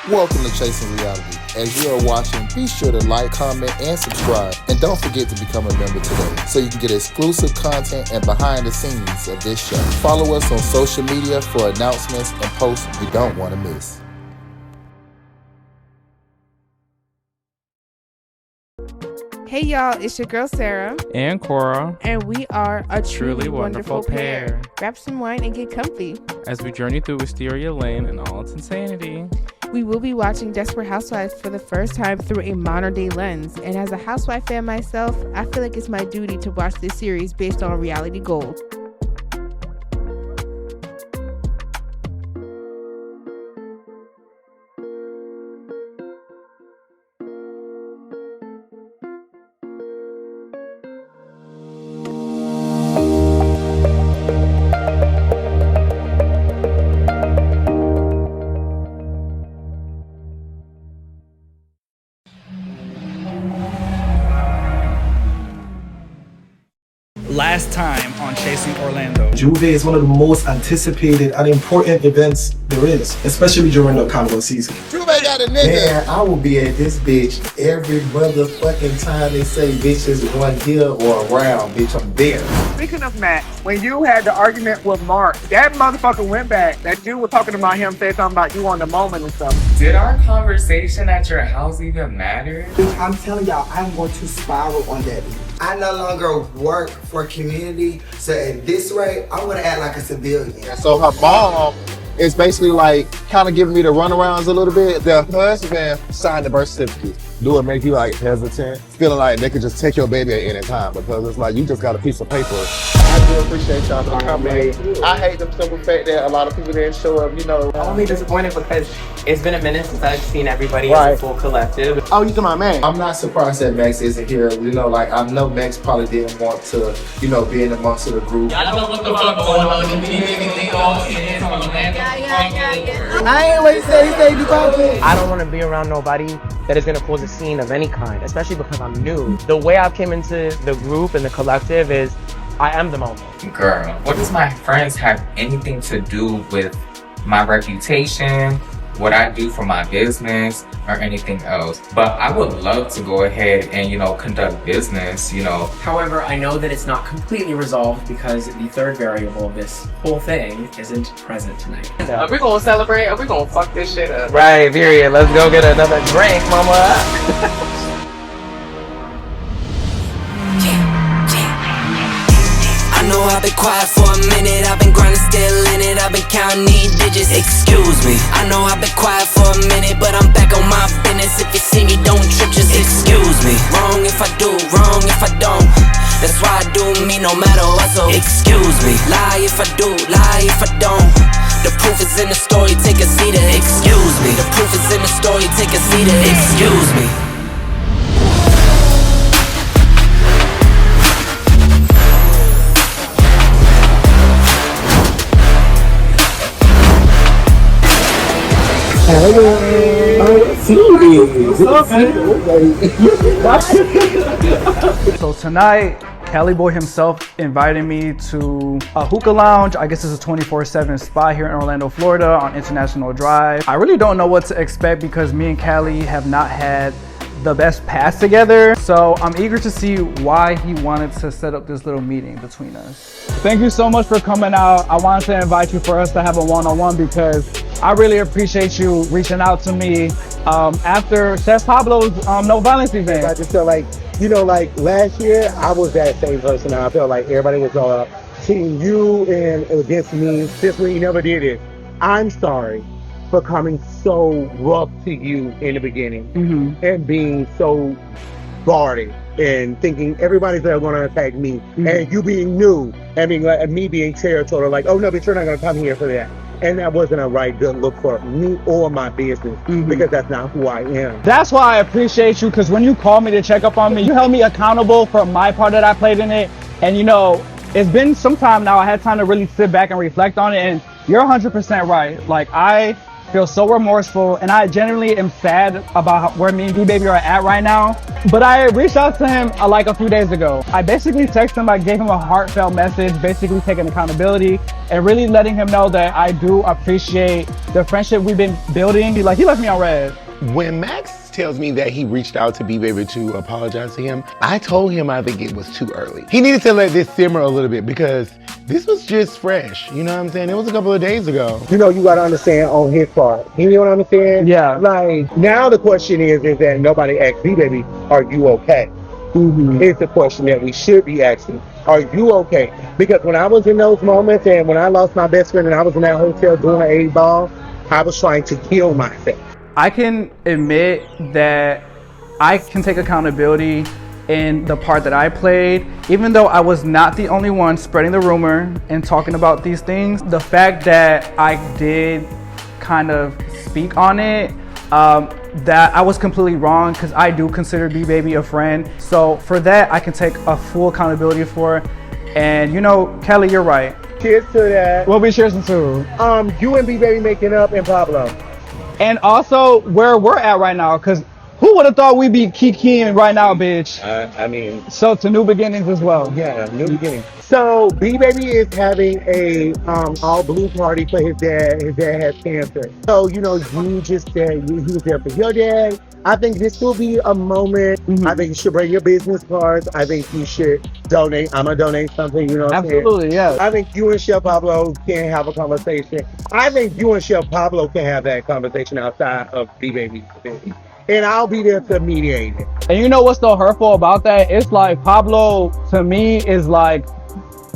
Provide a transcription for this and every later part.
Welcome to Chasing Reality. As you are watching, be sure to like, comment, and subscribe. And don't forget to become a member today so you can get exclusive content and behind the scenes of this show. Follow us on social media for announcements and posts you don't want to miss. Hey y'all, it's your girl Sarah and Cora, and we are a truly wonderful pair. Grab some wine and get comfy as we journey through Wisteria Lane and all its insanity. We will be watching Desperate Housewives for the first time through a modern day lens, and as a housewife fan myself, I feel like it's my duty to watch this series based on reality gold. Last time on Chasing Orlando. Juve is one of the most anticipated and important events there is, especially during the Caliboy season. Juve got a nigga. Man, I will be at this bitch every motherfucking time they say bitches one here or around, bitch, I'm there. Speaking of Matt, when you had the argument with Marc, that motherfucker went back. That dude was talking about him, said something about you on the moment and stuff. Did our conversation at your house even matter? I'm telling y'all, I'm going to spiral on that. I no longer work for community, so at this rate, I'm gonna act like a civilian. So her mom is basically like kind of giving me the runarounds a little bit. The husband signed the birth certificate. Do it make you like hesitant? Feeling like they could just take your baby at any time because it's like you just got a piece of paper. I do appreciate y'all for coming. I hate the simple fact that a lot of people didn't show up, you know. I'm only disappointed because it's been a minute since I've seen everybody as a full collective. Oh, you to my man. I'm not surprised that Max isn't here. You know, like I know Max probably didn't want to, you know, be in amongst the group. I know what the fuck going on. I ain't wait to say you probably. I don't want to be around nobody that is going to cause a scene of any kind, especially because I'm new. The way I've came into the group and the collective is I am the moment. Girl, what does my friends have anything to do with my reputation, what I do for my business, or anything else? But I would love to go ahead and, you know, conduct business, you know. However, I know that it's not completely resolved because the third variable of this whole thing isn't present tonight. Are we gonna celebrate? Are we gonna fuck this shit up? Right, period. Let's go get another drink, mama. I know I've been quiet for a minute, I've been grinding, still in it, I've been counting these digits, excuse me. I know I've been quiet for a minute, but I'm back on my business. If you see me, don't trip, just excuse me. Wrong if I do, wrong if I don't. That's why I do me no matter what, so excuse me. Lie if I do, lie if I don't. The proof is in the story, take a seat, excuse me. The proof is in the story, take a seat, excuse me. So tonight, Caliboy himself invited me to a hookah lounge. I guess it's a 24/7 spot here in Orlando, Florida on International Drive. I really don't know what to expect because me and Cali have not had the best pass together. So I'm eager to see why he wanted to set up this little meeting between us. Thank you so much for coming out. I wanted to invite you for us to have a one-on-one because I really appreciate you reaching out to me after Chef Paablo's No Violence event. I just feel like, you know, like last year, I was that same person. I felt like everybody was seeing you and against me. This way, you never did it. I'm sorry for coming so rough to you in the beginning and being so guarded and thinking everybody's there going to attack me and you being new and being like, me being territorial, like, oh no, but you're not going to come here for that. And that wasn't a right good look for me or my business because that's not who I am. That's why I appreciate you, because when you called me to check up on me, you held me accountable for my part that I played in it. And you know, it's been some time now. I had time to really sit back and reflect on it, and you're 100% right. Like, I feel so remorseful, and I genuinely am sad about where me and B-Baby are at right now. But I reached out to him like a few days ago. I basically texted him, I gave him a heartfelt message, basically taking accountability and really letting him know that I do appreciate the friendship we've been building. He left me on red. When Max tells me that he reached out to B-Baby to apologize to him, I told him I think it was too early. He needed to let this simmer a little bit because this was just fresh. You know what I'm saying? It was a couple of days ago. You know, you gotta understand on his part. You know what I'm saying? Yeah. Like, now the question is that nobody asked B-Baby, are you okay? It's the question that we should be asking. Are you okay? Because when I was in those moments and when I lost my best friend and I was in that hotel doing an 8 ball, I was trying to kill myself. I can admit that I can take accountability in the part that I played, even though I was not the only one spreading the rumor and talking about these things. The fact that I did kind of speak on it, that I was completely wrong because I do consider B-Baby a friend. So for that, I can take a full accountability for. And you know, Kelly, you're right. Cheers to that. What we cheers to? You and B-Baby making up and Paablo. And also where we're at right now, because who would have thought we'd be kikiing right now, bitch? I mean, so to new beginnings as well. Yeah, new beginnings. So B-Baby is having a all blue party for his dad. His dad has cancer. So you know, you just said he was there for your dad. I think this will be a moment. I think you should bring your business cards. I think you should donate. I'm gonna donate something. You know what I'm saying? Absolutely, yeah. I think you and Chef Paablo can have a conversation. I think you and Chef Paablo can have that conversation outside of B-Baby. And I'll be there to mediate it. And you know what's so hurtful about that? It's like Paablo, to me, is like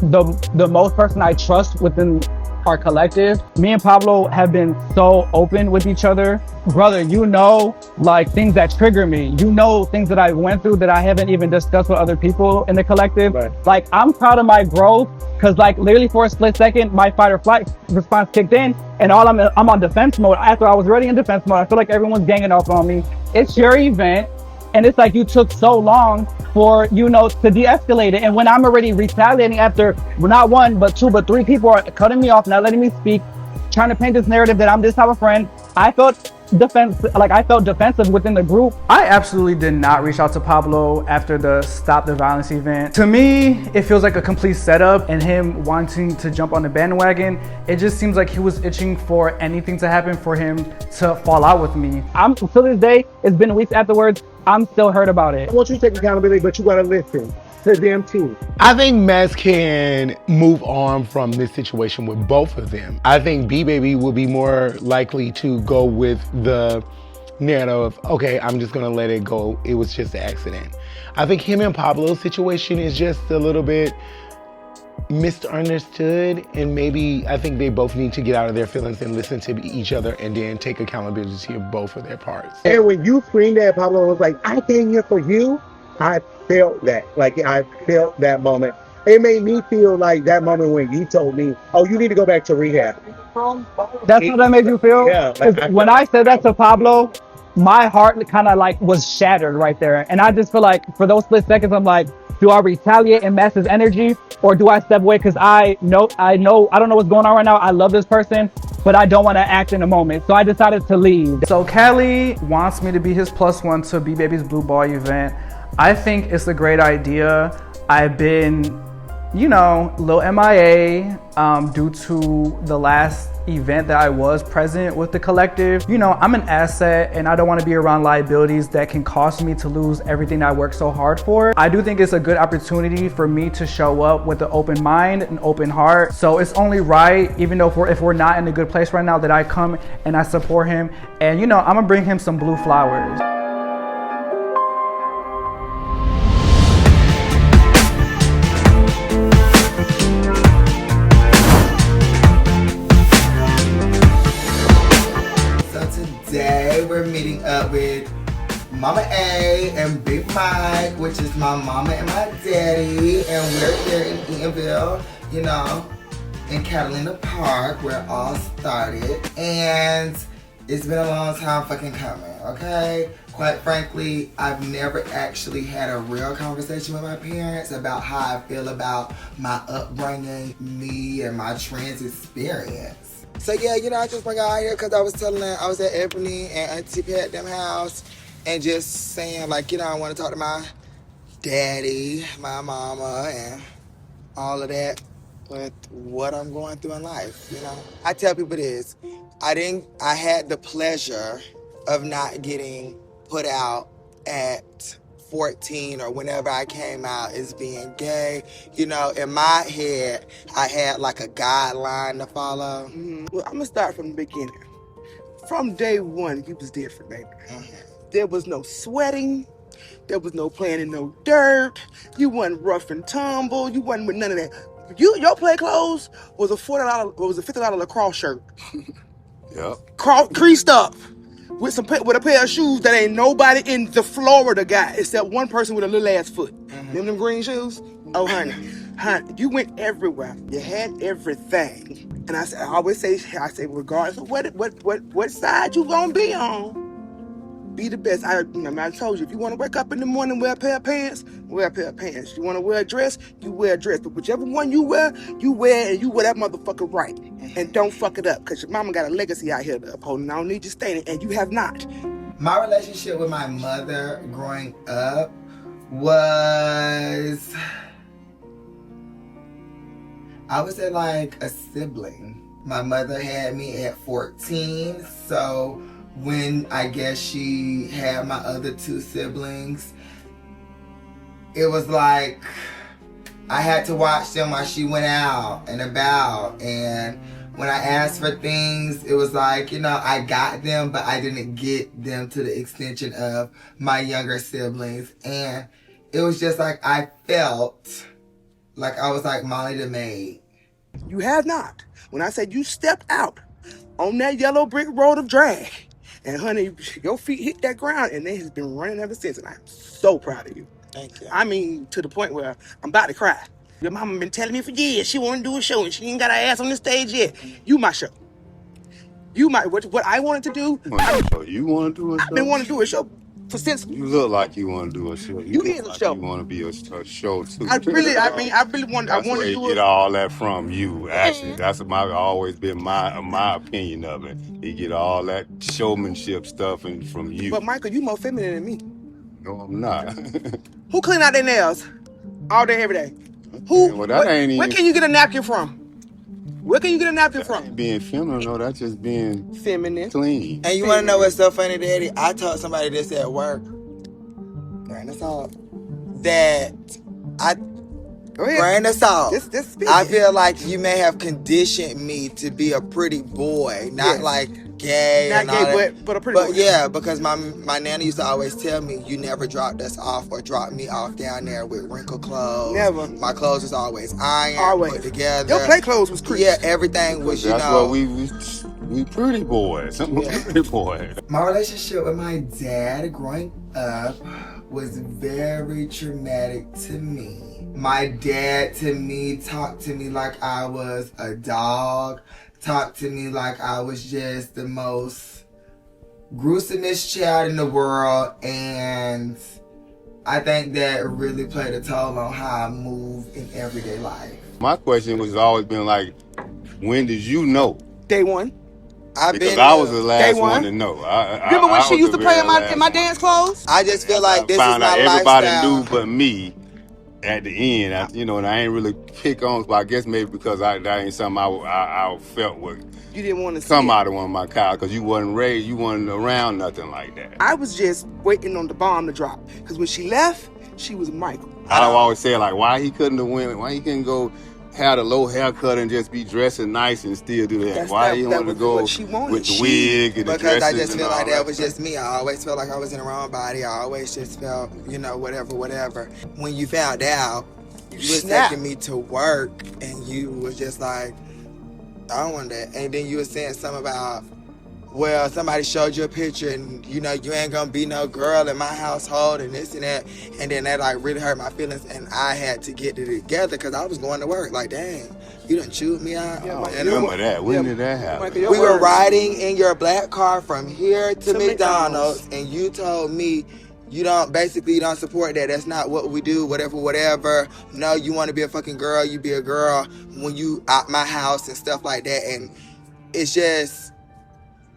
the most person I trust within our collective. Me and Paablo have been so open with each other. Brother, you know, like things that trigger me. You know, things that I went through that I haven't even discussed with other people in the collective. Right. Like, I'm proud of my growth because like literally for a split second, my fight or flight response kicked in and I'm on defense mode. After I was already in defense mode, I feel like everyone's ganging up on me. It's your event. And it's like you took so long for, you know, to de-escalate it. And when I'm already retaliating after not one, but two, but three people are cutting me off, not letting me speak, trying to paint this narrative that I'm this type of friend, I felt defensive within the group. I absolutely did not reach out to Paablo after the Stop the Violence event. To me, it feels like a complete setup and him wanting to jump on the bandwagon. It just seems like he was itching for anything to happen for him to fall out with me. I'm, to this day, it's been weeks afterwards, I'm still hurt about it. I want you to take accountability, but you gotta listen to them too. I think Max can move on from this situation with both of them. I think B-Baby will be more likely to go with the narrative of, okay, I'm just gonna let it go. It was just an accident. I think him and Paablo's situation is just a little bit misunderstood, and maybe I think they both need to get out of their feelings and listen to each other and then take accountability of both of their parts. And when you screamed at Paablo, was like, I came here for you, I felt that. Like, I felt that moment. It made me feel like that moment when you told me, oh, you need to go back to rehab. That's what that made you feel? Yeah. Like, when I said that to Paablo, my heart kind of like was shattered right there. And I just feel like for those split seconds, I'm like, do I retaliate and match his energy, or do I step away? Because I don't know what's going on right now. I love this person, but I don't want to act in the moment. So I decided to leave. So Cali wants me to be his +1 to B-Baby's Blue Ball event. I think it's a great idea. I've been, you know, a little MIA due to the last event that I was present with the collective. You know, I'm an asset and I don't want to be around liabilities that can cost me to lose everything I worked so hard for. I do think it's a good opportunity for me to show up with an open mind and open heart. So it's only right, even though if we're not in a good place right now, that I come and I support him. And you know, I'm gonna bring him some blue flowers. Today we're meeting up with Mama A and Big Mike, which is my mama and my daddy, and we're here in Eatonville, you know, in Catalina Park, where it all started. And it's been a long time fucking coming, okay? Quite frankly, I've never actually had a real conversation with my parents about how I feel about my upbringing, me, and my trans experience. So yeah, you know, I just bring her out here because I was telling her I was at Ebony and Auntie Pat them house and just saying like, you know, I want to talk to my daddy, my mama, and all of that with what I'm going through in life, you know. I tell people this, I had the pleasure of not getting put out at 14 or whenever I came out as being gay. You know, in my head, I had like a guideline to follow. Well, I'm gonna start from the beginning. From day one, you was different, baby. There was no sweating. There was no playing in no dirt. You wasn't rough and tumble. You wasn't with none of that. Your play clothes was a $50 lacrosse shirt. Yep. Creased up with a pair of shoes that ain't nobody in the Florida got except one person with a little ass foot. Them green shoes? Oh, honey, you went everywhere. You had everything. And I always say, regardless of what side you gonna be on, be the best. I told you, if you want to wake up in the morning and wear a pair of pants, wear a pair of pants. You want to wear a dress, you wear a dress. But whichever one you wear and you wear that motherfucker right. And don't fuck it up, because your mama got a legacy out here to uphold, and I don't need you stating it, and you have not. My relationship with my mother growing up was, I would say like a sibling. My mother had me at 14, so when I guess she had my other two siblings, it was like I had to watch them while she went out and about. And when I asked for things, it was like, you know, I got them, but I didn't get them to the extension of my younger siblings. And it was just like I felt like I was like Molly the maid. You have not. When I said you stepped out on that yellow brick road of drag, and honey, your feet hit that ground, and they has been running ever since. And I'm so proud of you. Thank you. I mean, to the point where I'm about to cry. Your mama been telling me for years she want to do a show, and she ain't got her ass on the stage yet. You my show. You my what I wanted to do. You want to do a show? I've been wanting to do a show for since. You look like you want to do a show. You is a like show. You want to be a show too. I really want. That's I want where to you do get it. all that from you. Actually, that's always been my opinion of it. You get all that showmanship stuff and from you. But Michael, you more feminine than me. No, I'm not. Who clean out their nails all day, every day? Who? Well, that ain't where even. can you get a napkin from? Where can you get a napkin from? Being feminine, no, that's just being feminine, clean. And you want to know what's so funny, Daddy? I told somebody this at work. Grain of salt. That grain of salt. I feel like you may have conditioned me to be a pretty boy, not like gay. Not and gay, all that. but a pretty boy. But yeah, because my nana used to always tell me, you never dropped us off or dropped me off down there with wrinkled clothes. Never. My clothes was always ironed, put together. Your play clothes was creased. Yeah, everything was, That's what we pretty boys. Pretty boys. My relationship with my dad growing up was very traumatic to me. My dad to me talked to me like I was a dog, talked to me like I was just the most gruesomest child in the world, and I think that really played a toll on how I move in everyday life. My question was always been like, when did you know? Day one. Because I was the last one to know. Remember when she used to play in my dance clothes? I just feel like this is found my out everybody lifestyle. knew but me at the end. And I ain't really pick on, but I guess maybe because that ain't something I felt with. You didn't want to see somebody on my car because you wasn't raised, you wasn't around nothing like that. I was just waiting on the bomb to drop. Because when she left, she was Michael. I always say like, why he couldn't go have a low haircut and just be dressing nice and still do that? Why he wanted to go with the wig and the dresses? Because I just feel like that that was just me. I always felt like I was in the wrong body. I always just felt, whatever. When you found out, you was taking me to work and you was just like, I don't want that. And then you were saying something about, well, somebody showed you a picture and, you ain't gonna be no girl in my household and this and that. And then that, like, really hurt my feelings. And I had to get it together because I was going to work. Like, dang, you done chewed me out. I remember that. When did that happen? We were riding in your black car from here to McDonald's, and you told me you don't support that. That's not what we do, whatever. No, you want to be a fucking girl, you be a girl when you out my house and stuff like that. And it's just,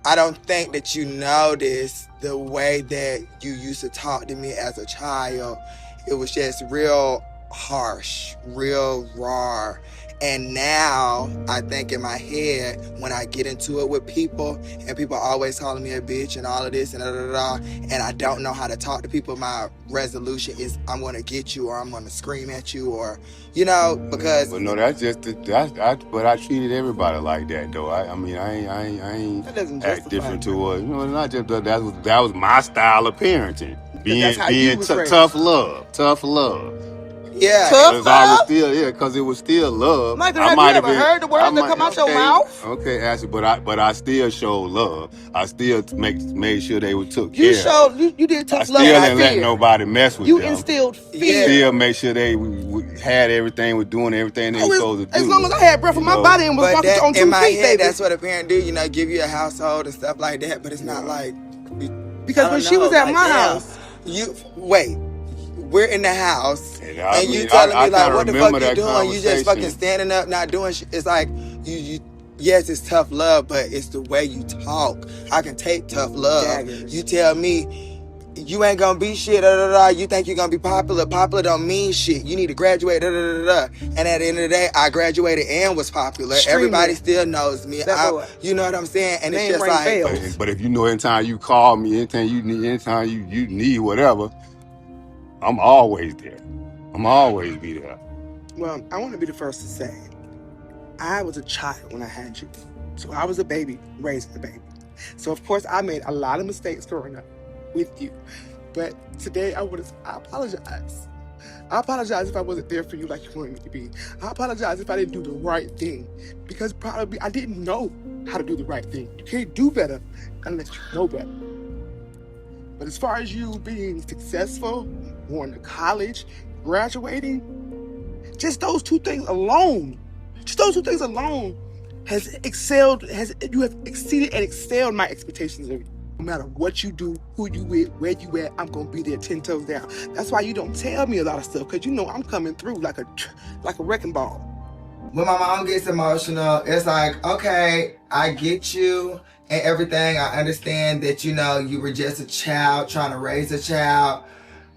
I don't think that you notice the way that you used to talk to me as a child. It was just real harsh, real raw. And now I think in my head, when I get into it with people and people always calling me a bitch and all of this and and I don't know how to talk to people, my resolution is I'm going to get you or I'm going to scream at you or, you know, because... But no, that's just, but I treated everybody like that though. I mean, I ain't act different to her. You know, not just that was my style of parenting. Being tough love. Yeah, because I was still because it was still love. Michael, have you ever heard the words that come out your mouth? Okay, Ashley, but I still showed love. I still made sure they were took care of. You did tough love. I still didn't let nobody mess with them. You instilled fear. Still make sure they had everything, was doing everything they were supposed to do. As long as I had breath in my body and was walking on 2 in my feet, head, baby. that's what a parent do, you know, give you a household and stuff like that. But it's not like because when she was at my house, we're in the house, and you telling me like, what the fuck you doing? You just fucking standing up, not doing shit. It's like you. Yes, it's tough love, but it's the way you talk. I can take tough love. Daggers. You tell me you ain't gonna be shit. You think you're gonna be popular? Popular don't mean shit. You need to graduate. And at the end of the day, I graduated and was popular. Everybody still knows me. You know what I'm saying? And it's just like. But if you know, anytime you call me, anytime you need whatever. I'm always there. I'm always be there. Well, I want to be the first to say, I was a child when I had you. So I was a baby raising a baby. So of course I made a lot of mistakes growing up with you. But today I apologize. I apologize if I wasn't there for you like you wanted me to be. I apologize if I didn't do the right thing. Because probably I didn't know how to do the right thing. You can't do better unless you know better. But as far as you being successful, going to college, graduating, just those two things alone has you have exceeded and excelled my expectations of you. No matter what you do, who you with, where you at, I'm gonna be there 10 toes down. That's why you don't tell me a lot of stuff, because you know I'm coming through like a wrecking ball. When my mom gets emotional, it's like, okay, I get you and everything. I understand that, you know, you were just a child trying to raise a child.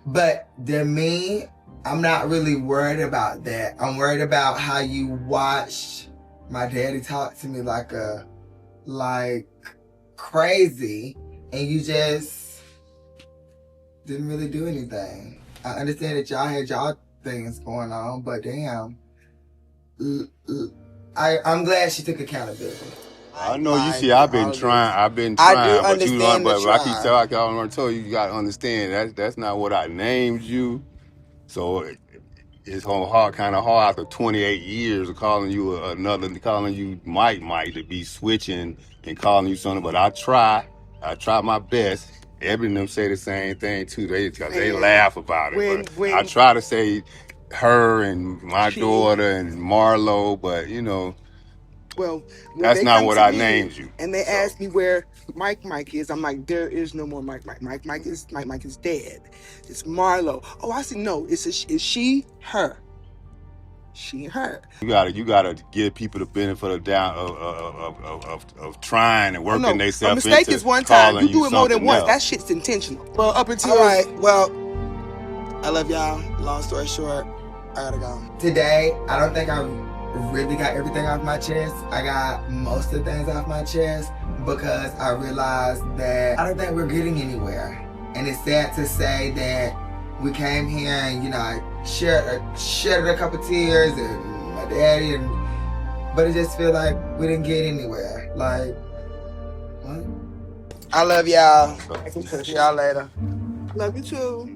But to me, I'm not really worried about that. I'm worried about how you watched my daddy talk to me like crazy, and you just didn't really do anything. I understand that y'all had y'all things going on, but damn. I'm glad she took accountability. I know you see. I've been trying. But you learn. But I keep telling you, I tell you, you gotta understand that's not what I named you. So it's kind of hard after 28 years of calling you Mike to be switching and calling you something. But I try my best. Every of them say the same thing too. They laugh about it. But I try to say her and my daughter and Marlo, but you know. Well, that's not what I named you. And they asked me where Mike is. I'm like, there is no more Mike. Mike is dead. It's Marlo. Oh, I said no. It's she, her. She and her. You gotta give people the benefit of doubt of trying and working themselves into. A mistake is one time. You do it more than once. That shit's intentional. Well, up until all right. Well, I love y'all. Long story short, I gotta go. Today, I don't think I really got everything off my chest. I got most of the things off my chest because I realized that I don't think we're getting anywhere. And it's sad to say that we came here and, you know, I shared a couple tears and my daddy, but it just feel like we didn't get anywhere. Like, what? I love y'all. See y'all later. Love you too.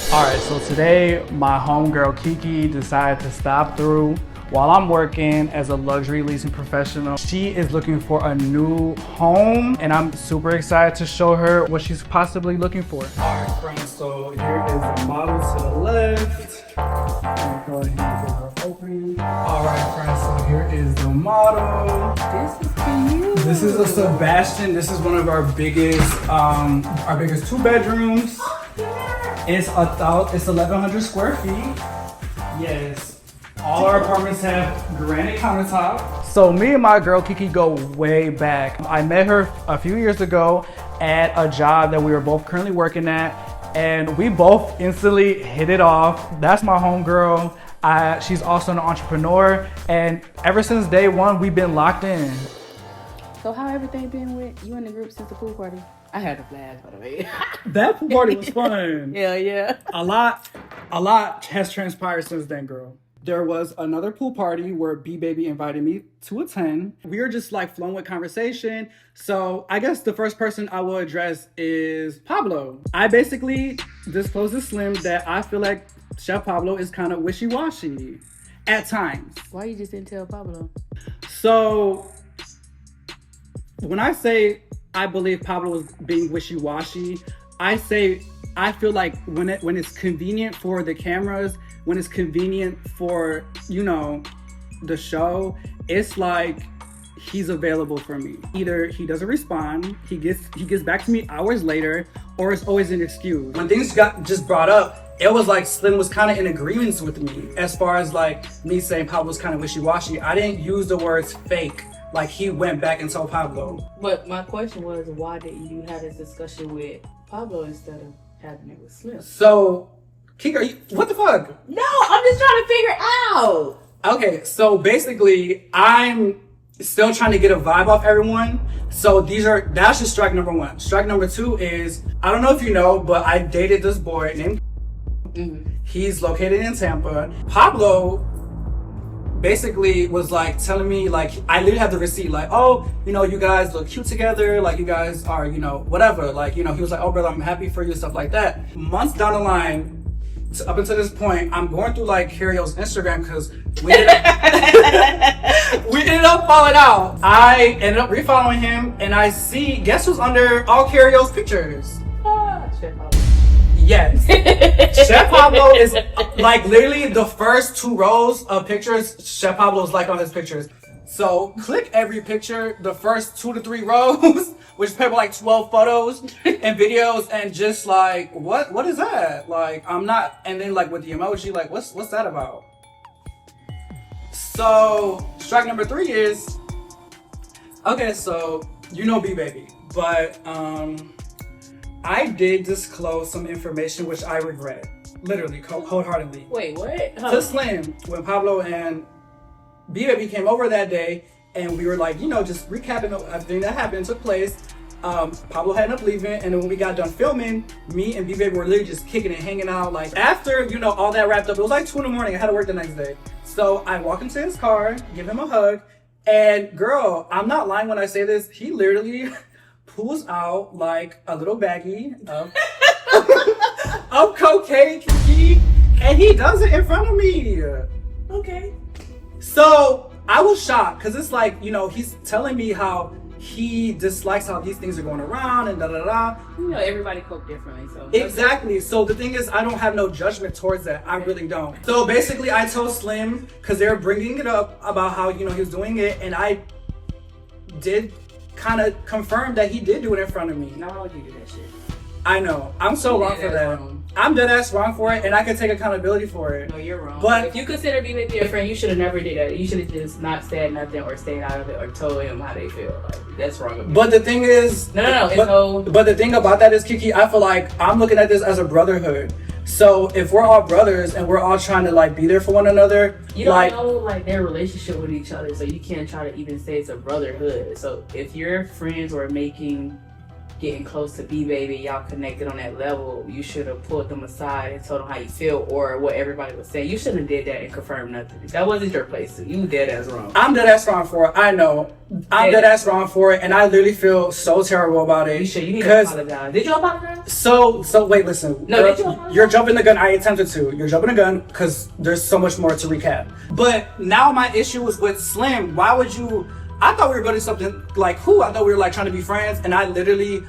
Alright, so today my homegirl Kiki decided to stop through while I'm working as a luxury leasing professional. She is looking for a new home and I'm super excited to show her what she's possibly looking for. Alright friends, so here is the model to the left. Go ahead and get her open. Alright friends, so here is the model. This is cute. This is a Sebastian. This is one of our biggest 2 bedrooms. It's 1,100 square feet. Yes. All our apartments have granite countertop. So me and my girl Kiki go way back. I met her a few years ago at a job that we were both currently working at, and we both instantly hit it off. That's my homegirl. She's also an entrepreneur, and ever since day one, we've been locked in. So how everything been with you in the group since the pool party? I had a blast, by the way. That pool party was fun. Yeah. A lot has transpired since then, girl. There was another pool party where B-Baby invited me to attend. We were just like flowing with conversation. So I guess the first person I will address is Paablo. I basically disclosed to Slim that I feel like Chef Paablo is kind of wishy-washy at times. Why you just didn't tell Paablo? So when I say I believe Paablo is being wishy-washy, I feel like when it's convenient for the cameras, when it's convenient for, the show, it's like he's available for me. Either he doesn't respond, he gets back to me hours later, or it's always an excuse. When things got just brought up, it was like Slim was kind of in agreement with me as far as like me saying Pablo's kind of wishy-washy. I didn't use the words fake. Like he went back and told Paablo. But my question was, why didn't you have this discussion with Paablo instead of having it with Slim? So, Kika, what the fuck? No, I'm just trying to figure out. Okay, so basically, I'm still trying to get a vibe off everyone. So that's just strike number 1. Strike number 2 is, I don't know if you know, but I dated this boy named He's located in Tampa. Paablo basically was like telling me, like, I literally have the receipt, like, oh, you guys look cute together, like you guys are, whatever, like, he was like, oh brother, I'm happy for you, stuff like that. Months down the line, up until this point, I'm going through like Carrio's Instagram because we ended up falling out. I ended up refollowing him, and I see, guess who's under all Carrio's pictures? Chef Paablo. Yes. Chef Paablo is like literally the first 2 rows of pictures. Chef Paablo is like on his pictures. So click every picture, the first 2 to 3 rows, which is probably like 12 photos and videos, and just like, what is that? Like, I'm not, and then like with the emoji, like what's that about? So strike number 3 is, okay, so B-Baby, but I did disclose some information which I regret, literally, wholeheartedly. Wait, what? To Slim, when Paablo and B-Baby came over that day, and we were like, just recapping everything that happened, took place. Paablo had ended up leaving, and then when we got done filming, me and B-Baby were literally just kicking and hanging out. Like, after, all that wrapped up, it was like 2 in the morning. I had to work the next day. So I walk into his car, give him a hug, and girl, I'm not lying when I say this, he literally pulls out like a little baggie of cocaine, and he does it in front of me. Okay. So I was shocked because it's like, he's telling me how he dislikes how these things are going around and da-da-da. Everybody cope differently, so. Exactly. So the thing is, I don't have no judgment towards that. I really don't. So basically, I told Slim, because they were bringing it up about how, he was doing it, and I did kind of confirm that he did do it in front of me. Now why would you do that shit? I know. I'm so wrong for that. I'm dead ass wrong for it, and I can take accountability for it. No, you're wrong. But if you consider B-Baby your friend, you should have never did that. You should have just not said nothing or stayed out of it or told him how they feel. Like, that's wrong of you. But the thing is, but the thing about that is, Kiki, I feel like I'm looking at this as a brotherhood. So if we're all brothers and we're all trying to like be there for one another, you don't know like their relationship with each other, so you can't try to even say it's a brotherhood. So if your friends were getting close to B-Baby, y'all connected on that level, you should have pulled them aside and told them how you feel or what everybody was saying. You shouldn't have did that and confirmed nothing. That wasn't your place. You dead ass wrong. I'm dead ass wrong for it. I know. I'm dead ass wrong for it, and I literally feel so terrible about it. You need to apologize. Did you apologize? So wait, listen. No, did you apologize? You're jumping the gun. I attempted to. You're jumping the gun because there's so much more to recap. But now my issue is with Slim. Why would you? I thought we were building something like who? I thought we were like trying to be friends, and I literally,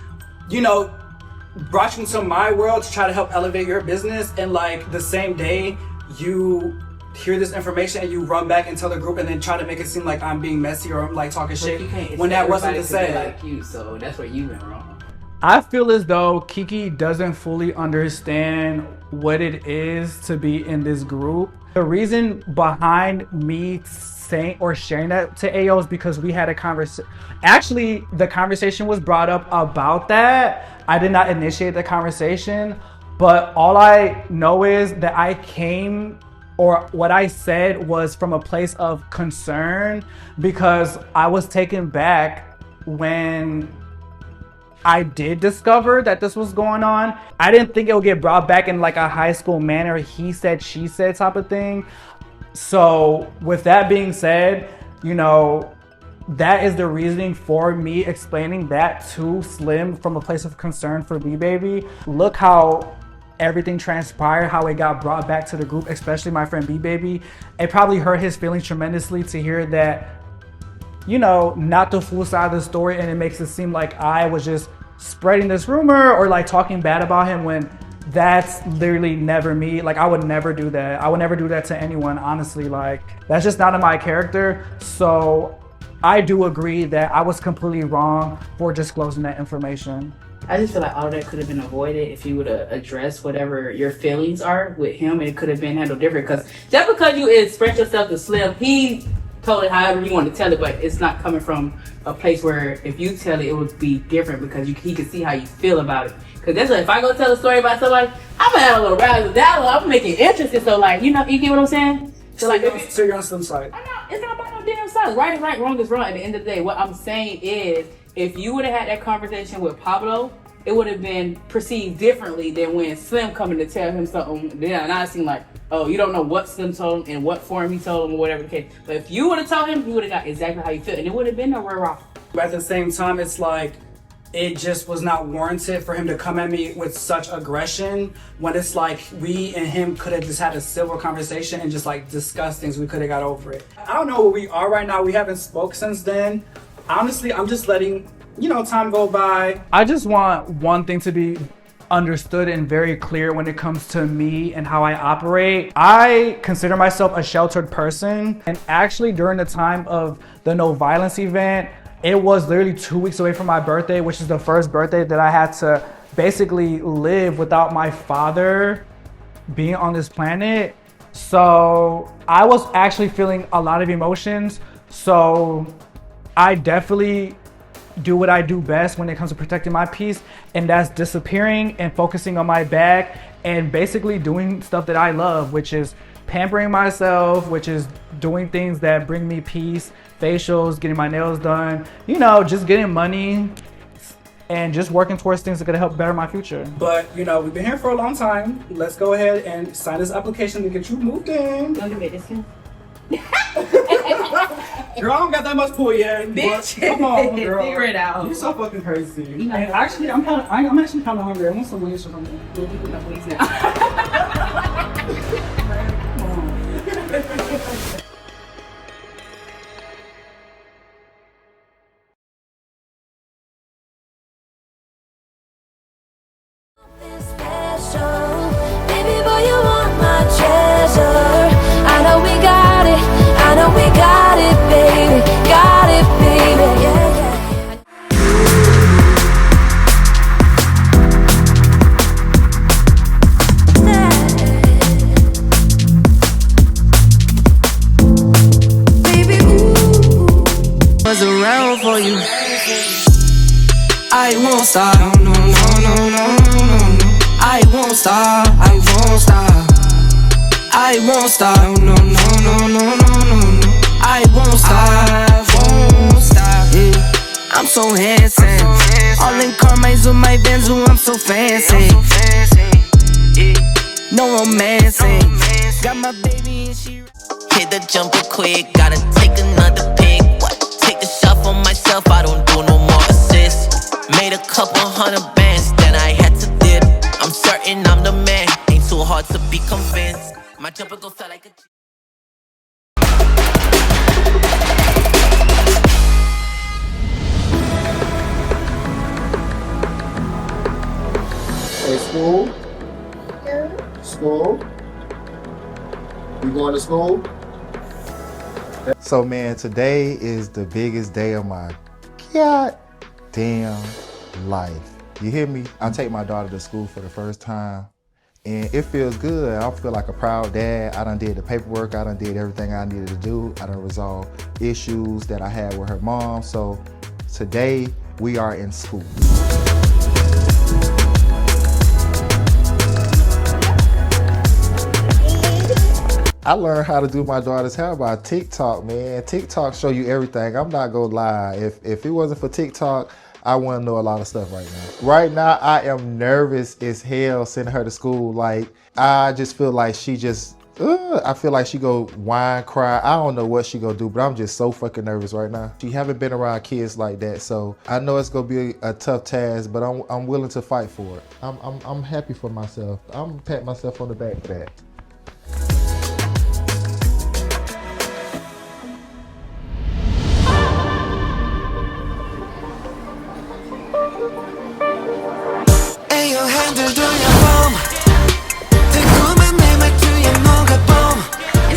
brought you into my world to try to help elevate your business, and like the same day you hear this information and you run back and tell the group and then try to make it seem like I'm being messy or I'm like talking shit when that wasn't to say. Like you, so that's where you went wrong. I feel as though Kiki doesn't fully understand what it is to be in this group. The reason behind me saying or sharing that to Ayo is because we had a conversation. Actually, the conversation was brought up about that. I did not initiate the conversation, but all I know is that I came, or what I said was from a place of concern because I was taken back when I did discover that this was going on. I didn't think it would get brought back in like a high school manner, he said, she said type of thing. So with that being said, you know, that is the reasoning for me explaining that to Slim from a place of concern for me, baby. Look how everything transpired, how it got brought back to the group, especially my friend B-Baby. It probably hurt his feelings tremendously to hear that, you know, not the full side of the story, and it makes it seem like I was just spreading this rumor or like talking bad about him when that's literally never me. Like I would never do that. I would never do that to anyone, honestly. Like that's just not in my character. So I do agree that I was completely wrong for disclosing that information. I just feel like all of that could have been avoided if you would have addressed whatever your feelings are with him, and it could have been handled different. Because just because you express yourself to Slim, he told it however you want to tell it, but it's not coming from a place where if you tell it, it would be different because he can see how you feel about it. Because that's what, if I go tell a story about somebody, I'm gonna have a little round with that. I'm gonna make it interesting. So like, you know, you get what I'm saying? So like, so you're on Slim's side. It's not about no damn side. Right is right, wrong is wrong. At the end of the day, what I'm saying is, if you would have had that conversation with Paablo, it would have been perceived differently than when Slim coming to tell him something. Then I seem like, oh, you don't know what Slim told him and what form he told him or whatever the case. But if you would have told him, you would have got exactly how you feel, and it would have been nowhere off. But at the same time, it's like, it just was not warranted for him to come at me with such aggression when it's like we and him could have just had a civil conversation and just like discuss things. We could have got over it. I don't know where we are right now. We haven't spoke since then. Honestly, I'm just letting, you know, time go by. I just want one thing to be understood and very clear when it comes to me and how I operate. I consider myself a sheltered person, and actually during the time of the no violence event, it was literally 2 weeks away from my birthday, which is the first birthday that I had to basically live without my father being on this planet. So I was actually feeling a lot of emotions. So I definitely do what I do best when it comes to protecting my peace, and that's disappearing and focusing on my bag and basically doing stuff that I love, which is pampering myself, which is doing things that bring me peace, facials, getting my nails done, you know, just getting money and just working towards things that are gonna help better my future. But you know, we've been here for a long time. Let's go ahead and sign this application to get you moved in. Don't give me this one. Girl, I don't got that much pull yet. Bitch, come on, girl. figure it out. You're so fucking crazy. And actually, I'm actually kind of hungry. I want some wings or something. We'll be enough wings now. Baby boy, you want my treasure. I know we got it. I know we got it, baby. Got it, baby. Yeah, baby, ooh. Was around for you. I won't stop. No, no, no, no, no, no. I won't stop, I won't stop, I won't stop, no, no, no, no, no, no, no, I won't stop, yeah. I'm so handsome, all in Carmine's with my Benz, I'm so fancy, yeah. No romancing, got my baby and she hit the jumper quick, gotta take another pic, what? Take the shot for myself, I don't do no more assists, made a couple $100 bands, then I had to dip. I'm certain I'm the man, ain't too hard to be convinced. My jumper gon' feel like a Hey, school? School? You going to school? So man, today is the biggest day of my goddamn life. You hear me? I take my daughter to school for the first time and it feels good. I feel like a proud dad. I done did the paperwork. I done did everything I needed to do. I done resolved issues that I had with her mom. So today we are in school. I learned how to do my daughter's hair by TikTok, man. TikTok show you everything. I'm not gonna lie. If it wasn't for TikTok, I wouldn't know a lot of stuff right now. Right now, I am nervous as hell sending her to school. Like, I just feel like she just, I feel like she go whine, cry. I don't know what she gonna do, but I'm just so fucking nervous right now. She haven't been around kids like that, so I know it's gonna be a tough task, but I'm willing to fight for it. I'm happy for myself. I'm gonna pat myself on the back for that. There's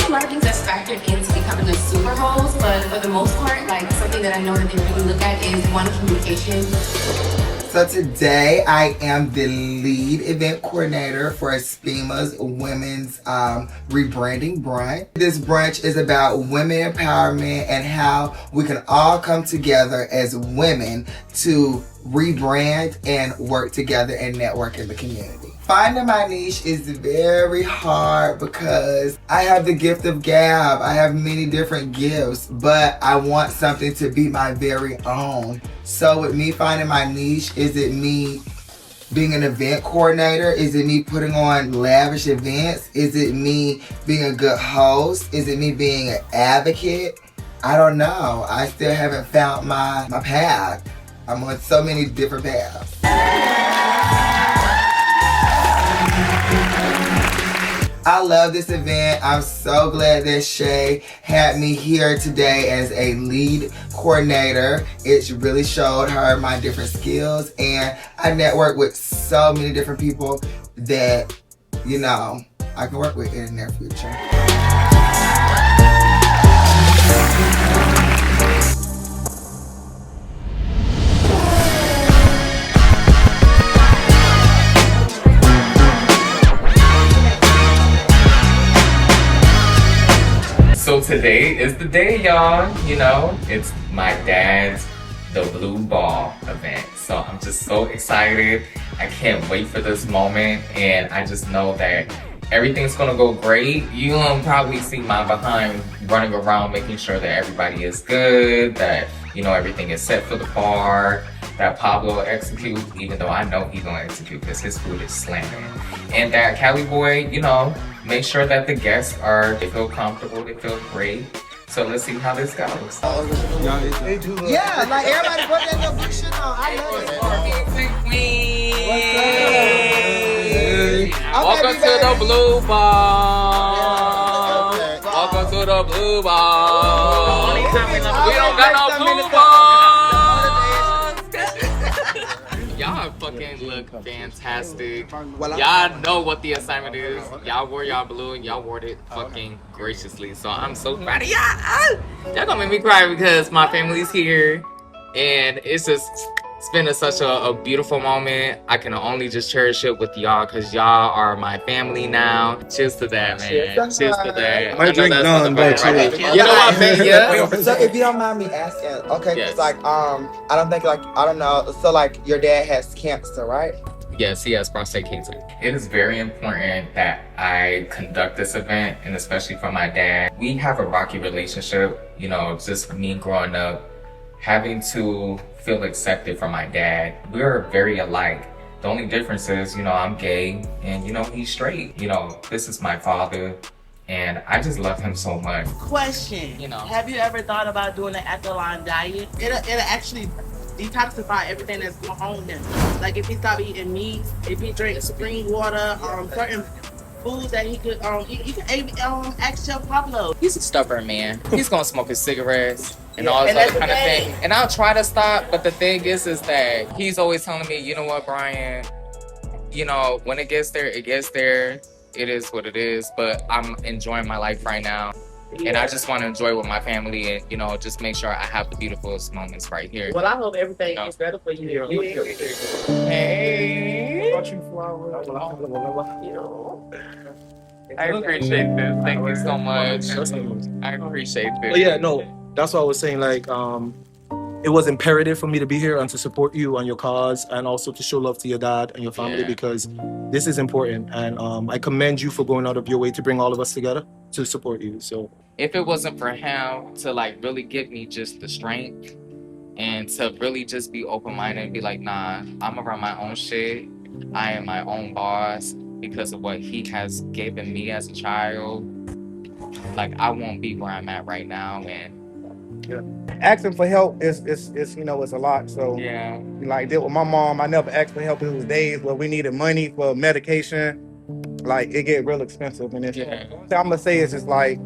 a lot of things that's factored into becoming a super host, but for the most part, like something that I know that they really look at is one, communication. So today I am the lead event coordinator for Espima's Women's Rebranding Brunch. This brunch is about women empowerment and how we can all come together as women to rebrand and work together and network in the community. Finding my niche is very hard because I have the gift of gab. I have many different gifts, but I want something to be my very own. So with me finding my niche, is it me being an event coordinator? Is it me putting on lavish events? Is it me being a good host? Is it me being an advocate? I don't know. I still haven't found my path. I'm on so many different paths. I love this event. I'm so glad that Shay had me here today as a lead coordinator. It really showed her my different skills, and I networked with so many different people that, you know, I can work with in the near future. So today is the day, y'all. You know, it's my dad's The Blue Ball event. So I'm just so excited. I can't wait for this moment. And I just know that everything's gonna go great. You're gonna probably see my behind running around making sure that everybody is good, that, you know, everything is set for the bar, that Paablo will execute, even though I know he's gonna execute because his food is slamming. And that Caliboy, you know, make sure that the guests they feel comfortable, they feel great. So let's see how this goes. Yeah, like everybody put that little big shit on. I love it. Welcome to the Blue Ball. Welcome to the Blue Ball. We don't got no Blue Balls. Y'all fucking look fantastic. Y'all know what the assignment is. Y'all wore y'all blue and y'all wore it fucking graciously. So I'm so proud of y'all. Y'all gonna make me cry because my family's here. And it's been such a beautiful moment. I can only just cherish it with y'all because y'all are my family now. Cheers to that, man. Cheers to that. I drink none, but cheers. You know what I mean? Yeah. So if you don't mind me asking, okay, Yes. cause like I don't think like I don't know. So like your dad has cancer, right? Yes, he has prostate cancer. It is very important that I conduct this event, and especially for my dad. We have a rocky relationship, you know, just me growing up, having to feel accepted from my dad. We're very alike. The only difference is, you know, I'm gay and, you know, he's straight. You know, this is my father and I just love him so much. Question, You know. have you ever thought about doing an alkaline diet? It'll actually detoxify everything that's going on in him. Like if he stop eating meat, if he drinks spring water, certain foods that he could, you can ask Chef Paablo. He's a stubborn man. He's gonna smoke his cigarettes and Yeah, all this and other that's kind of okay. thing. And I'll try to stop, but the thing is that he's always telling me, you know what, Brian, you know, when it gets there, it is what it is. But I'm enjoying my life right now. And I just want to enjoy with my family and, you know, just make sure I have the beautiful moments right here. Well, I hope everything is better for you. Hey. I appreciate this. Thank you so much. I appreciate this. But yeah, no, that's what I was saying. Like, it was imperative for me to be here and to support you on your cause, and also to show love to your dad and your family, because this is important. And I commend you for going out of your way to bring all of us together to support you. So if it wasn't for him to like really give me just the strength and to really just be open-minded and be like, nah, I'm gonna run my own shit. I am my own boss because of what he has given me as a child. Like, I won't be where I'm at right now, and asking for help is you know, it's a lot. So yeah, like did with my mom, I never asked for help. It was days where we needed money for medication. Like it get real expensive, and it's I'm gonna say is just like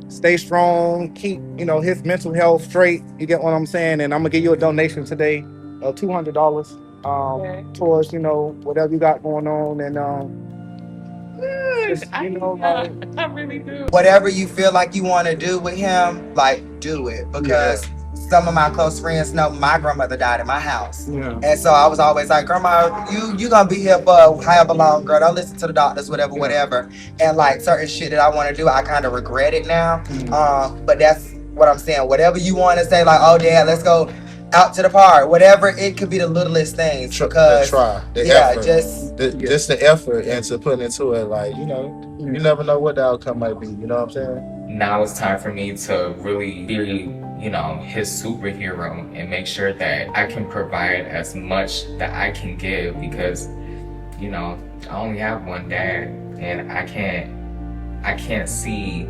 stay strong, keep his mental health straight. You get what I'm saying? And I'm gonna give you a donation today of $200 towards whatever you got going on, and just, I really do. Whatever you feel like you want to do with him, like do it, because some of my close friends know my grandmother died in my house, and so I was always like, Grandma, you gonna be here for however long, girl. Don't listen to the doctors, whatever. And like certain shit that I want to do, I kind of regret it now. But that's what I'm saying. Whatever you want to say, like, oh Dad, let's go out to the park, whatever. It could be the littlest things, because the effort. Just the effort and to put into it. Like, you never know what the outcome might be. You know what I'm saying? Now it's time for me to really be, his superhero and make sure that I can provide as much that I can give, because, I only have one dad, and I can't see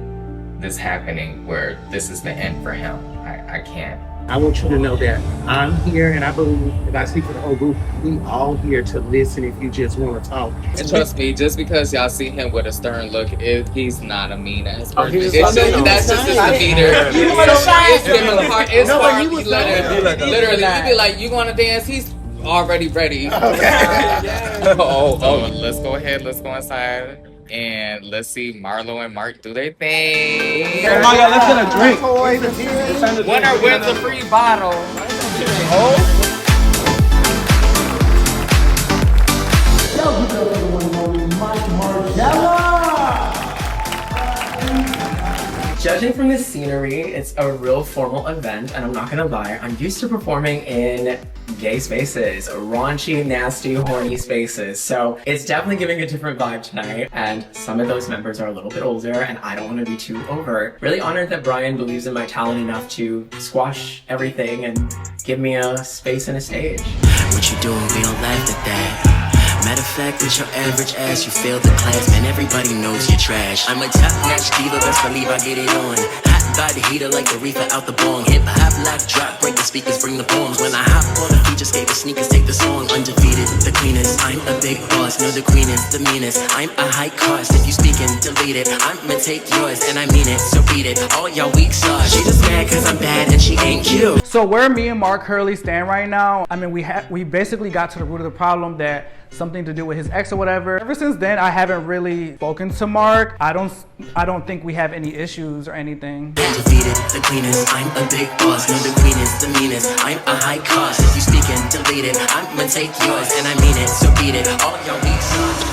this happening where this is the end for him. I can't. I want you to know that I'm here, and I believe, if I speak for the whole group, we all here to listen if you just want to talk. And trust me, just because y'all see him with a stern look, he's not a mean ass person. he's That's just his demeanor. It's hard. Literally, you be like, you want to dance? He's already ready. Oh, let's go ahead. Let's go inside. And let's see Marlo and Marc do their thing. Oh my God, let's get a drink. Winner wins a free bottle. Judging from the scenery, it's a real formal event, and I'm not gonna lie, I'm used to performing in gay spaces, raunchy, nasty, horny spaces. So it's definitely giving a different vibe tonight, and some of those members are a little bit older, and I don't want to be too overt. Really honored that Brian believes in my talent enough to squash everything and give me a space and a stage. What you doing? We don't laugh at that. Matter of fact, with your average ass, you failed the class, man, everybody knows you're trash. I'm a top-notch diva, best believe I get it on. Hot by the heater like the reefer out the bong. Hip-hop, lock, drop, break the speakers, bring the poems. When I hop on the feature, skate the sneakers, take the song. Undefeated, the cleanest, I'm a big boss. No, the queen is the meanest, I'm a high cost. If you speaking, delete it, I'ma take yours, and I mean it, so beat it. All y'all weak sauce, she just mad cause I'm bad and she ain't cute. So where me and Marc currently stand right now, I mean, we basically got to the root of the problem, that something to do with his ex or whatever. Ever since then, I haven't really spoken to Marc. I don't think we have any issues or anything. Undefeated, the cleanest, I'm a big boss. No, the queen is the meanest, I'm a high cost. If you speaking, delete it, I'ma take yours, and I mean it, so beat it. All y'all weak sauce.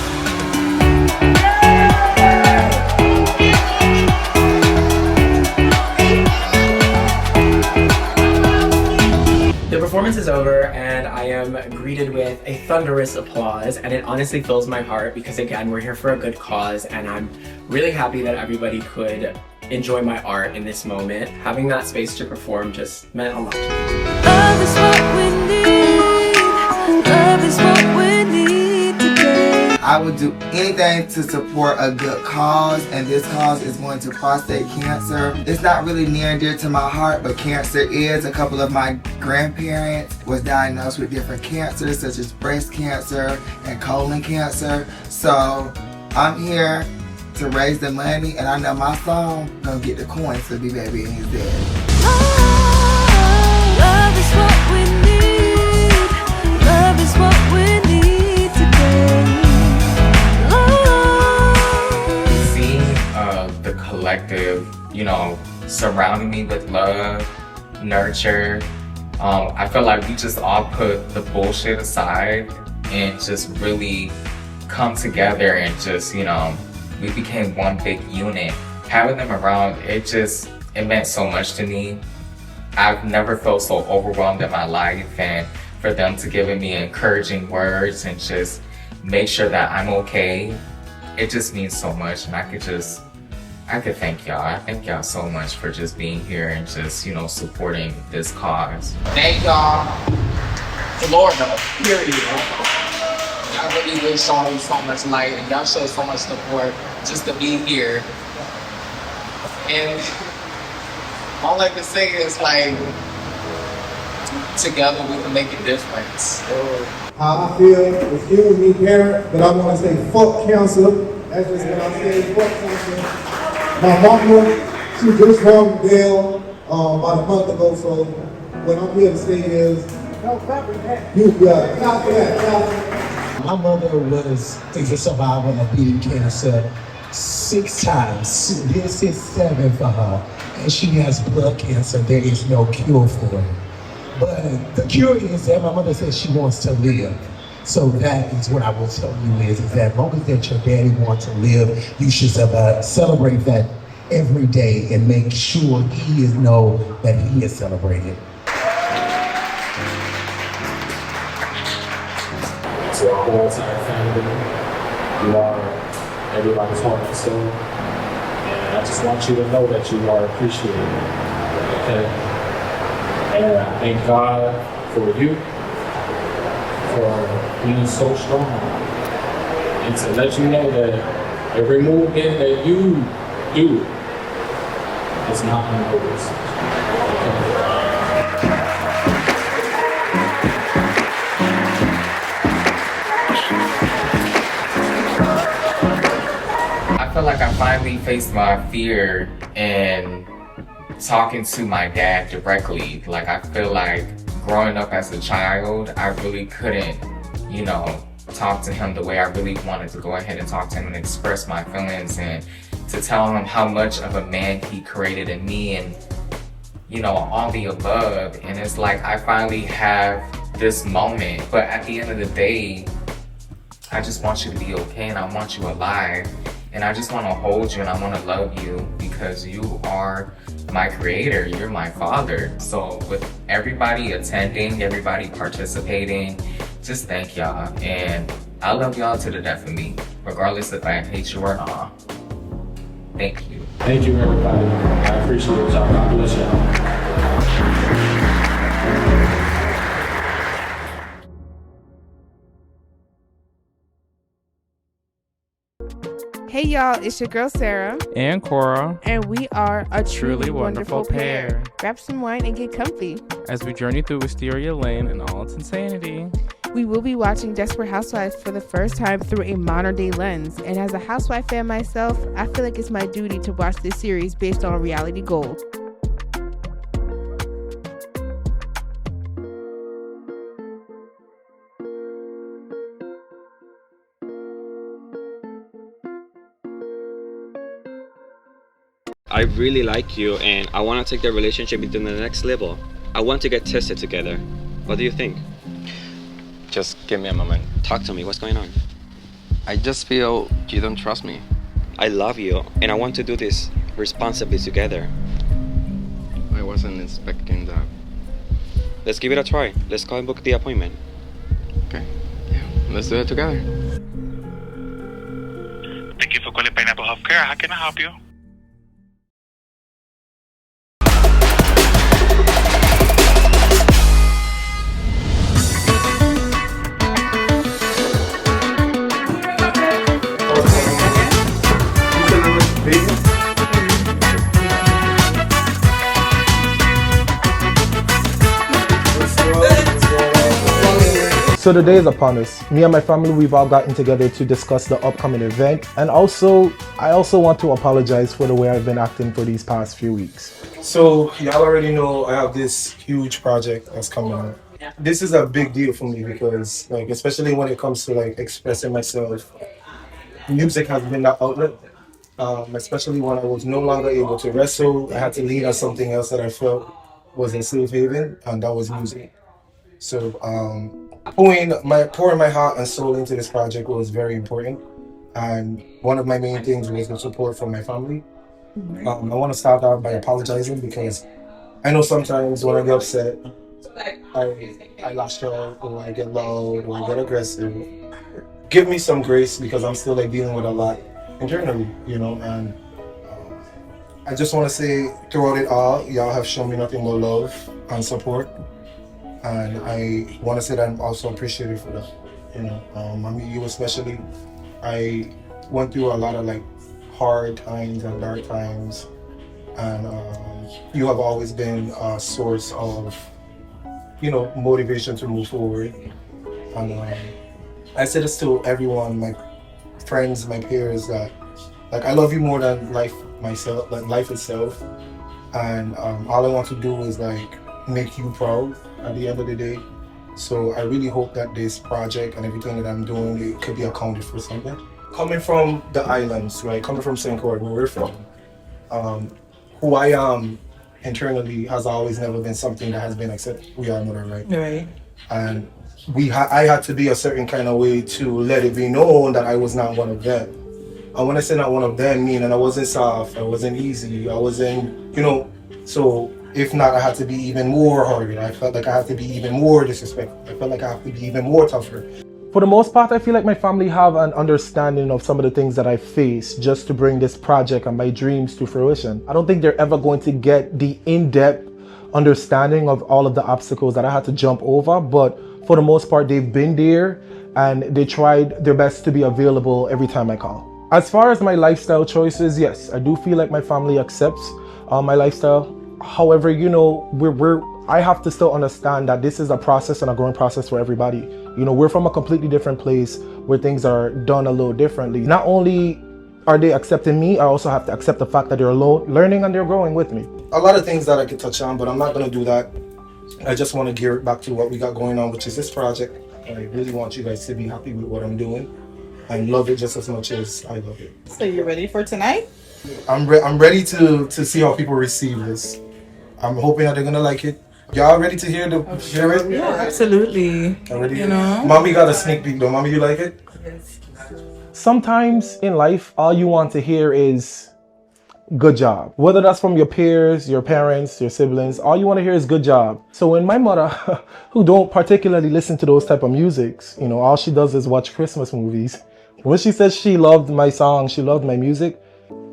The performance is over, and I am greeted with a thunderous applause, and it honestly fills my heart because, again, we're here for a good cause, and I'm really happy that everybody could enjoy my art in this moment. Having that space to perform just meant a lot to me. Love is what we need. Love is what we need today. I would do anything to support a good cause, and this cause is going to prostate cancer. It's not really near and dear to my heart, but cancer is. A couple of my grandparents was diagnosed with different cancers, such as breast cancer and colon cancer. So I'm here to raise the money, and I know my song gonna get the coins to Baby Baby and his dad. Love is what we need. Love is what we need today. Love me with love, nurture. I feel like we just all put the bullshit aside and just really come together and just, you know, we became one big unit. Having them around, it meant so much to me. I've never felt so overwhelmed in my life, and for them to give me encouraging words and just make sure that I'm okay, it just means so much. And I could thank y'all. I thank y'all so much for just being here and just, you know, supporting this cause. Thank y'all, Florida, period. Y'all really did show me so much light, and y'all showed so much support just to be here. And all I can say is, like, together we can make a difference. How I feel, excuse me, parent, but I want to say fuck cancer. That's just what I'm saying, fuck cancer. My mama, she just rung the bell about a month ago, so what I'm here to say is, you got clap for that. My mother is a survivor of beating cancer 6 times. This is 7 for her. And she has blood cancer. There is no cure for it. But the cure is that my mother says she wants to live. So that is what I will tell you is that as long as that your daddy wants to live, you should celebrate that every day and make sure he know that he is celebrated. To our whole entire family, you are everybody's heart and soul, and I just want you to know that you are appreciated, okay? And I thank God for you, for being so strong, and to let you know that every movement that you do is not unnoticed, okay? I feel like I finally faced my fear in talking to my dad directly. Like, I feel like growing up as a child, I really couldn't, you know, talk to him the way I really wanted to go ahead and talk to him and express my feelings and to tell him how much of a man he created in me and, you know, all the above. And it's like I finally have this moment, but at the end of the day, I just want you to be okay and I want you alive. And I just want to hold you and I want to love you because you are my creator, you're my father. So with everybody attending, everybody participating, just thank y'all. And I love y'all to the death of me, regardless if I hate you or not. Thank you. Thank you, everybody. I appreciate y'all. God bless y'all. Hey y'all, it's your girl Sarah. And Cora. And we are a truly wonderful pair. Grab some wine and get comfy As we journey through Wisteria Lane and all its insanity. We will be watching Desperate Housewives for the first time through a modern day lens. And as a housewife fan myself, I feel like it's my duty to watch this series based on reality gold. I really like you and I want to take the relationship into the next level. I want to get tested together. What do you think? Just give me a moment. Talk to me, what's going on? I just feel you don't trust me. I love you and I want to do this responsibly together. I wasn't expecting that. Let's give it a try. Let's go and book the appointment. Okay, yeah, let's do it together. Thank you for calling Pineapple Healthcare. How can I help you? So the day is upon us. Me and my family, we've all gotten together to discuss the upcoming event. And I also want to apologize for the way I've been acting for these past few weeks. So y'all already know I have this huge project that's coming up. This is a big deal for me because, like, especially when it comes to like expressing myself, music has been that outlet. especially when I was no longer able to wrestle. I had to lean on something else that I felt was a safe haven, and that was music. So pouring my heart and soul into this project was very important. And one of my main things was the support from my family. I want to start out by apologizing because I know sometimes when I get upset, I lash out or I get loud or I get aggressive. Give me some grace because I'm still like dealing with a lot internally, you know. And I just want to say throughout it all, y'all have shown me nothing but love and support. And I want to say that I'm also appreciative for that. You know, I mean, you especially. I went through a lot of like hard times and dark times, and you have always been a source of, you know, motivation to move forward. And I say this to everyone, my friends, my peers, that like I love you more than life myself, like life itself. And all I want to do is like make you proud at the end of the day. So I really hope that this project and everything that I'm doing, it could be accounted for something. Coming from the islands, right? Coming from St. Croix, where we're from, who I am internally has always never been something that has been accepted. We all know that, right? Right. And I had to be a certain kind of way to let it be known that I was not one of them. And when I say not one of them, meaning I wasn't soft, I wasn't easy, I wasn't, you know, so if not, I had to be even more harder. I felt like I had to be even more disrespectful. I felt like I have to be even more tougher. For the most part, I feel like my family have an understanding of some of the things that I face just to bring this project and my dreams to fruition. I don't think they're ever going to get the in-depth understanding of all of the obstacles that I had to jump over, but for the most part, they've been there and they tried their best to be available every time I call. As far as my lifestyle choices, yes, I do feel like my family accepts my lifestyle. However, you know, I have to still understand that this is a process and a growing process for everybody. You know, we're from a completely different place where things are done a little differently. Not only are they accepting me, I also have to accept the fact that they're learning and they're growing with me. A lot of things that I could touch on, but I'm not going to do that. I just want to gear it back to what we got going on, which is this project. And I really want you guys to be happy with what I'm doing and love it just as much as I love it. So you're ready for tonight? I'm ready to see how people receive this. I'm hoping that they're gonna like it. Y'all ready to hear it? Yeah, absolutely. Ready? You know? Mommy got a sneak peek though. Mommy, you like it? Sometimes in life, all you want to hear is good job. Whether that's from your peers, your parents, your siblings, all you want to hear is good job. So when my mother, who don't particularly listen to those type of musics, you know, all she does is watch Christmas movies. When she says she loved my song, she loved my music,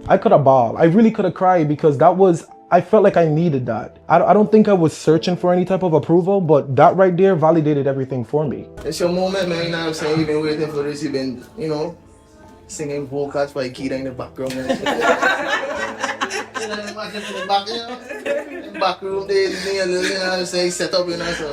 I could have bawled. I really could have cried because I felt like I needed that. I don't think I was searching for any type of approval, but that right there validated everything for me. It's your moment, man. You know what I'm saying? You've been waiting for this. You've been, you know, singing vocals for Akita in the background. You know, in the back, you know? In the back room, you know what I'm saying? Set up, you know, so.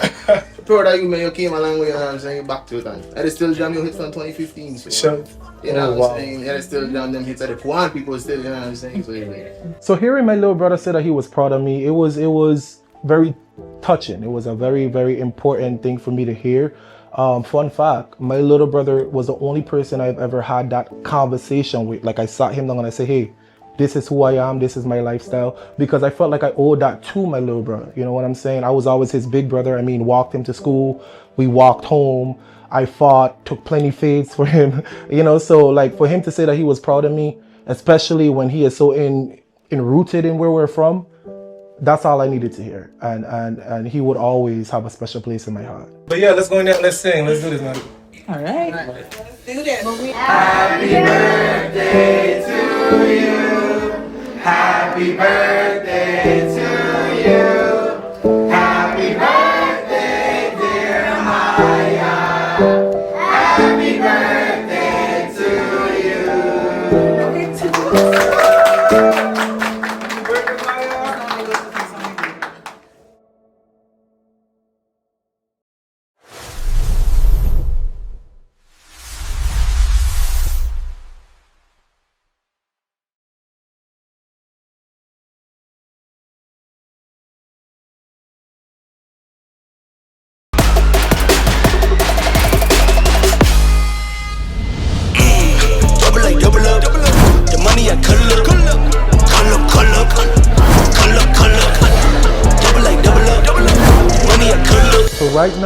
Proud of you, man. You came along with, you know what I'm saying? Back to it, and it's still jam your hits from 2015. So. Sure. You know what I'm saying? And it's still jam them hits at the Puan people still, you know what I'm saying? So, yeah. So hearing my little brother say that he was proud of me, it was very touching. It was a very, very important thing for me to hear. Fun fact, my little brother was the only person I've ever had that conversation with. Like I sat him down and I said, hey, this is who I am, this is my lifestyle, because I felt like I owed that to my little brother. You know what I'm saying? I was always his big brother. I mean, walked him to school, we walked home, I fought, took plenty fades for him, you know, so like for him to say that he was proud of me, especially when he is so enrooted in where we're from, that's all I needed to hear. And he would always have a special place in my heart. But yeah, let's go in there and let's sing. Let's do this, man. All right. Let's do this. Happy birthday to you. Happy birthday to you. Happy birthday, dear Maya. Happy birthday to you.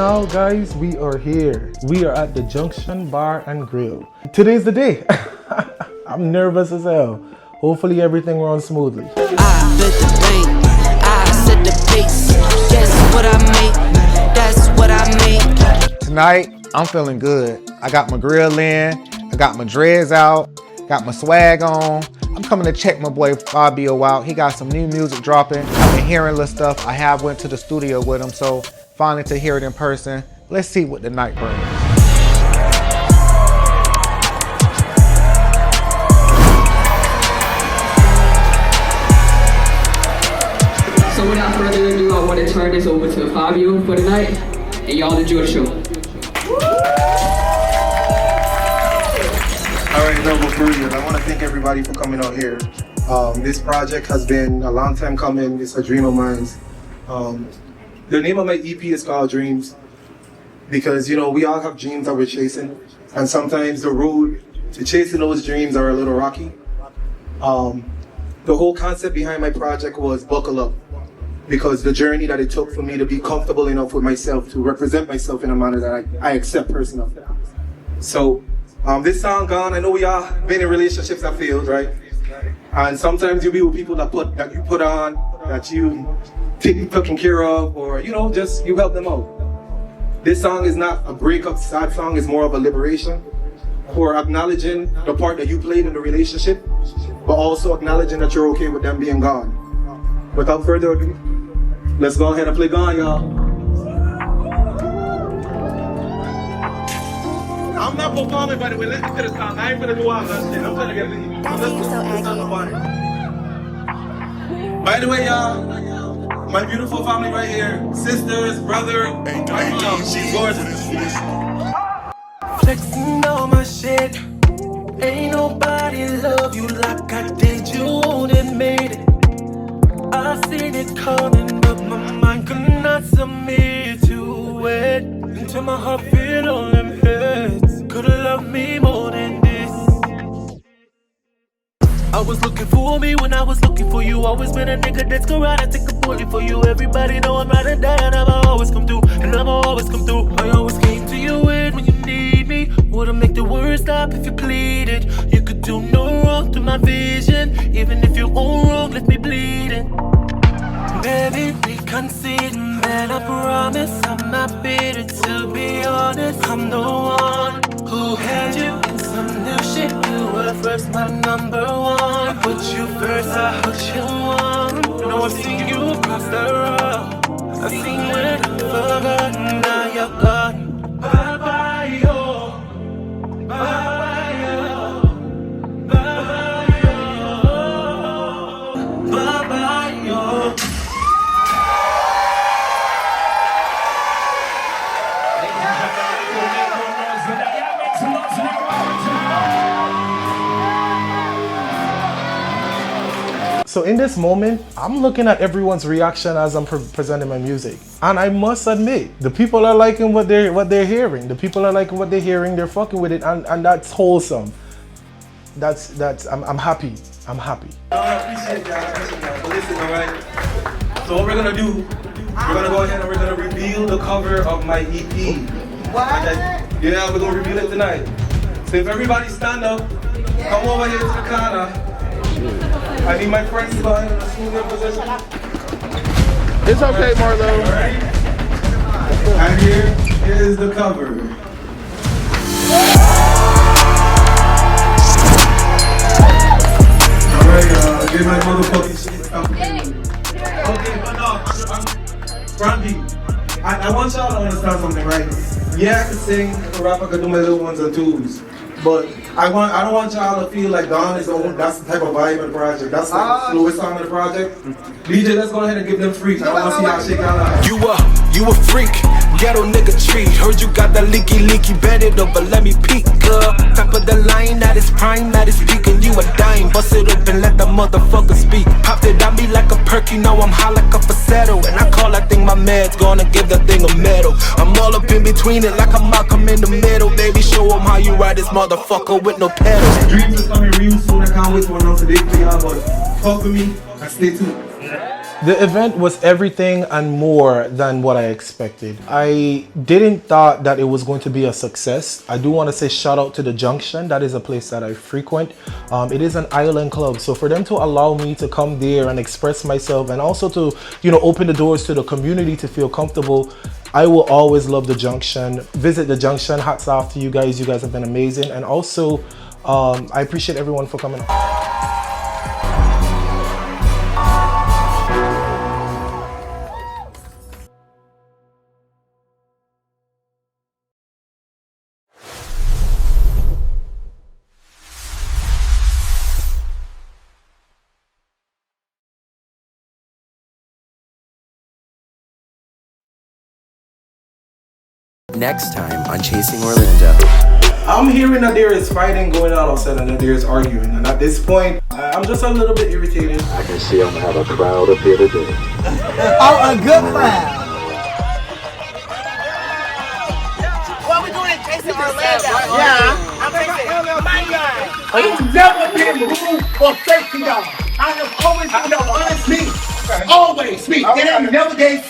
now, guys, we are here. We are at the Junction Bar and Grill. Today's the day. I'm nervous as hell. Hopefully everything runs smoothly. I bet the bank, I set the pace. Guess what I make, that's what I make. Tonight, I'm feeling good. I got my grill in, I got my dreads out, got my swag on. I'm coming to check my boy Fabio out. He got some new music dropping. I've been hearing little stuff. I have went to the studio with him, so finally to hear it in person. Let's see what the night brings. So without further ado, I want to turn this over to Fabio for the night, and y'all enjoy the show. All right, no, but for real, I want to thank everybody for coming out here. This project has been a long time coming. It's a dream of mine. The name of my EP is called Dreams because, you know, we all have dreams that we're chasing, and sometimes the road to chasing those dreams are a little rocky. The whole concept behind my project was buckle up, because the journey that it took for me to be comfortable enough with myself to represent myself in a manner that I accept personally. So this song gone, I know we all been in relationships that failed, right? And sometimes you be with people that you put on, that you taken care of, or you know, just you help them out. This song is not a breakup sad song, it's more of a liberation for acknowledging the part that you played in the relationship, but also acknowledging that you're okay with them being gone. Without further ado, let's go ahead and play Gone, y'all. I'm not performing, by the way. Listen to the song. I ain't gonna do all that shit. I'm gonna get it. By the way, y'all, my beautiful family right here, sisters, brother, my mom, she's gorgeous. Flexing on my shit. Ain't nobody love you like I did. You won't admit it. I seen it coming, but my mind could not submit to it. Until my heart feel on them hits. Could've loved me more than this. I was looking for me when I was looking for you. Always been a nigga that's go ride and take a bullet for you. Everybody know I'm ride and die, and I'ma always come through. And I'ma always come through. I always came to you when you need me. Wouldn't make the words stop if you pleaded. You could do no wrong to my vision. Even if you own wrong, left me bleeding. Baby, we concede, man, I promise I'm not bitter. To be honest, I'm the one who had you in some new shit. You were first my number one. Put you first, I put you on. No, I've seen you across the road. I've seen when I've forgotten, now you're gone. Bye-bye, yo. Bye-bye, yo. Bye-bye, yo. Bye-bye, yo. So in this moment, I'm looking at everyone's reaction as I'm presenting my music. And I must admit, the people are liking what they're hearing. The people are liking what they're hearing, they're fucking with it, and that's wholesome. I'm happy. I'm happy. I appreciate that. But listen, alright? So what we're gonna do, we're gonna go ahead and we're gonna reveal the cover of my EP. What? Yeah, we're gonna reveal it tonight. So if everybody stand up, come over here to the corner. I need my friends to go ahead and assume their position. It's okay, Marlo. Alright. And here is the cover. Alright, get my motherfucking shit stuff. Okay, but no, Brandy, I want y'all to understand something, right? Yeah, I can sing, I can rap, I can do my little ones and twos. But I don't want y'all to feel like Don is that's the type of vibe of the project. That's like the slowest song of the project. DJ, let's go ahead and give them freaks. I don't want to see y'all shake y'all out. You a freak, ghetto nigga tree. Heard you got that leaky, bend it over, let me peek, girl. Top of the line, that is prime, that is peak. And you a dime, bust it up and let the motherfucker speak. Popped it on me like a perk, you know I'm high like a falsetto. And I call that thing my meds, gonna give that thing a medal. I'm all up in between it like I'm Malcolm in the middle. Baby, show them how you ride this motherfucker with no pedals. Dreams is coming real soon, I can't wait to announce the date for y'all, but fuck with me and stay tuned. The event was everything and more than what I expected. I didn't thought that it was going to be a success. I do want to say shout out to the Junction. That is a place that I frequent. It is an island club, so for them to allow me to come there and express myself, and also to, you know, open the doors to the community to feel comfortable, I will always love the Junction. Visit the Junction. Hats off to you guys. You guys have been amazing, and also I appreciate everyone for coming. Next time on Chasing Orlando. I'm hearing that there is fighting going on outside and that there is arguing, and at this point, I'm just a little bit irritated. I can see I'm gonna have a crowd up here today. Oh, a good crowd. What we doing in Chasing Orlando? Yeah. I'm chasing my guy. I've never been rude or fake to y'all. I have always been the honest me. Always me. It ain't never gave